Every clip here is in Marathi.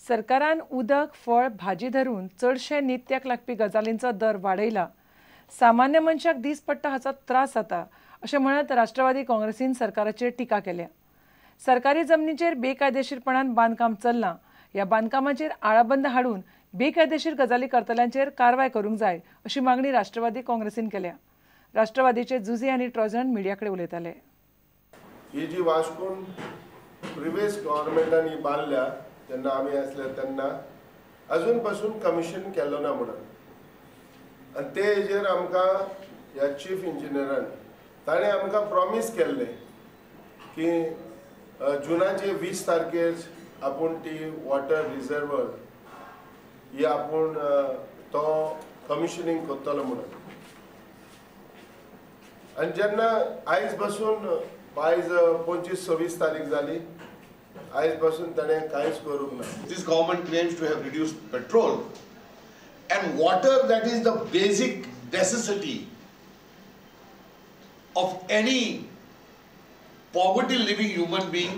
सरकारान उदक, फळ, भाजी धरून चडशे नित्याक लागपी गजालींचो दर वाडयला. सामान्य मनशाक दीस पडटा हाचो त्रास जाता अशें म्हणत राष्ट्रवादी काँग्रेसीन सरकाराचेर टिका केल्या. सरकारी जमनीचेर बेकायदेशीरपणान बांदकाम चल्लां. ह्या बांदकामाचेर आळाबंद हाडून बेकायदेशीर गजाली करतल्यांचेर कारवाय करूंक जाय अशी मागणी राष्ट्रवादी काँग्रेसीन केल्या. राष्ट्रवादीचे जुजे आनी ट्रॉझन मिडिया कडेन उलयताले. ही जी वास्कोन प्रिव्हियस गव्हर्नमेंटांनी बांदल्या जेन्ना आमी आसले तेन्ना अजून पासून कमिशन केलो ना म्हणून आनी ते हेजेर आमकां ह्या चीफ इंजिनियरान ताणें आमकां प्रॉमीस केल्लें की जुनाचे 20 तारखेर आपूण ती वॉटर रिजर्वर ही आपूण तो कमिशनिंग करतलो म्हणून. आनी जेन्ना आयज पासून आयज 25-26 तारीख जाली आयज पासून ताणें कांयच करूंक ना. This government claims to have reduced petrol and water, that is the basic necessity of any poverty living human being,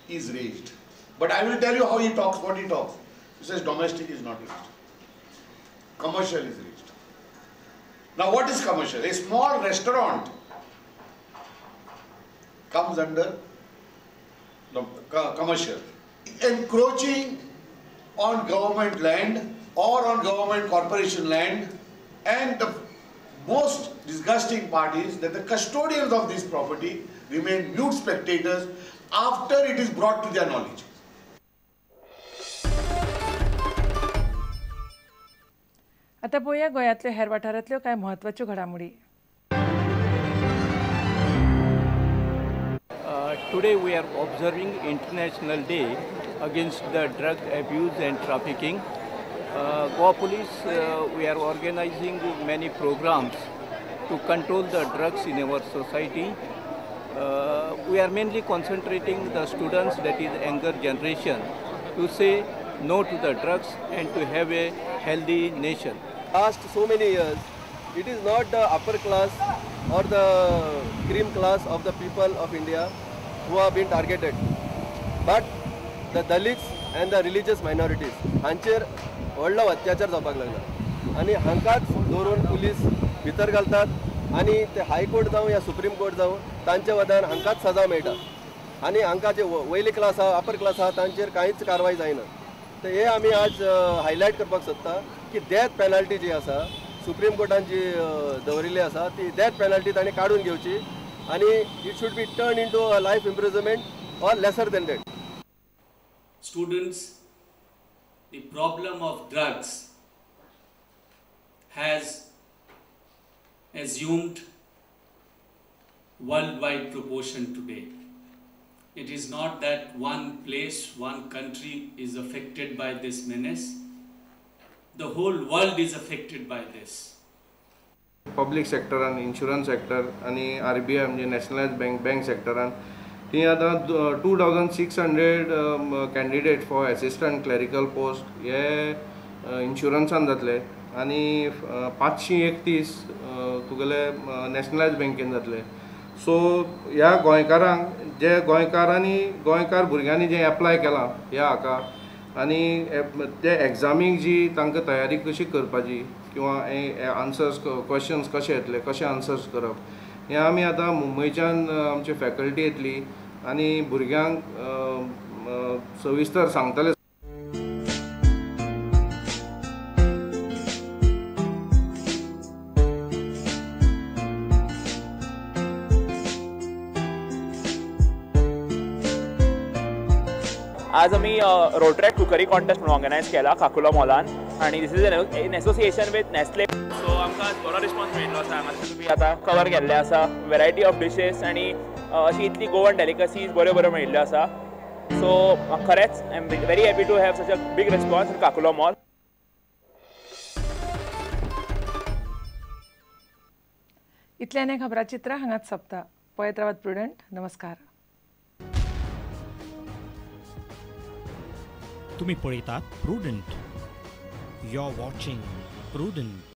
is raised. But I will tell you how he talks, what he talks. He says domestic is not raised. Commercial is raised. Now what is commercial? A small restaurant comes under commercial. Encroaching on government land or on government corporation land, and the most disgusting part is that the custodians of this property remain mute spectators after it is brought to their knowledge. आता पळोवया गोंयांतल्यो हेर वाठारांतल्यो कांय म्हत्वाच्यो घडामोडी. Today we are observing International Day against the drug abuse and trafficking. Goa Police, we are organizing many programs to control the drugs in our society. We are mainly concentrating the students, that is younger generation, to say no to the drugs and to have a healthy nation. Last so many years, it is not the upper class or the cream class of the people of India who have been targeted, but the Dalits and the religious minorities. हांचेर व्हडलो अत्याचार जावपाक लागला आनी हांकाच धरून पुलीस भितर घालतात आनी ते हायकोर्ट जावं या सुप्रीम कोर्ट जावं तांचे वदान हांकाच सजा मेळटा आनी हांकां जे वयले क्लास आहा अपर क्लास आहा तांचेर कांयच कारवाय जायना. तर हे आमी आज हायलायट करपाक सोदता की डेथ पेनल्टी जी आसा सुप्रीम कोर्टान जी दवरिल्ली आसा ती डेथ पेनल्टी तांणी काडून घेवची आनी it should be turn into a life imprisonment or lesser than that. Students, the problem of drugs has assumed worldwide proportion today. It is not that one place, one country is affected by this menace. The whole world is affected by this. Public sector and insurance sector आणि RBI म्हणजे nationalized bank sector ती आता 2600 candidate for assistant clerical post हे इन्शुरन्सान जातले आनी 531 तुगेले नॅशनलायज बँकेन जातले. सो ह्या गोंयकारांक जे गोंयकार भुरग्यांनी जे एप्लाय केलां ह्या हाका आनी ते एग्जामीक जी तांकां तयारी कशी करपाची किंवा आन्सर्स क्वेश्चन्स कशे येतले कशे आन्सर्स करप हें आमी आतां मुंबयच्यान आमची फॅकल्टी येतली आनी भुरग्यांक सविस्तर सांगतले. आज आम्ही रोड ट्रॅक कुकरी कॉन्टेस्ट म्हणून ऑर्गनायज केला काकुलो मॉलान आणि this is in association with Nestle. So आमकां बरो रिस्पॉन्स मेळिल्लो आसा. तुमी आतां कवर केल्ले आसा वेरायटी ऑफ डिशेस आनी अशी इतली गोवन डेलिकसीज बऱ्यो मेळिल्ल्यो आसा. सो खरेंच I am very happy to have such a big response in Caculo mall. इतल्यान खबराचित्र हांगाच सोंपता. पळयत रावात प्रुडंट. नमस्कार. तुम्ही पळयतात Prudent. You are watching prudent.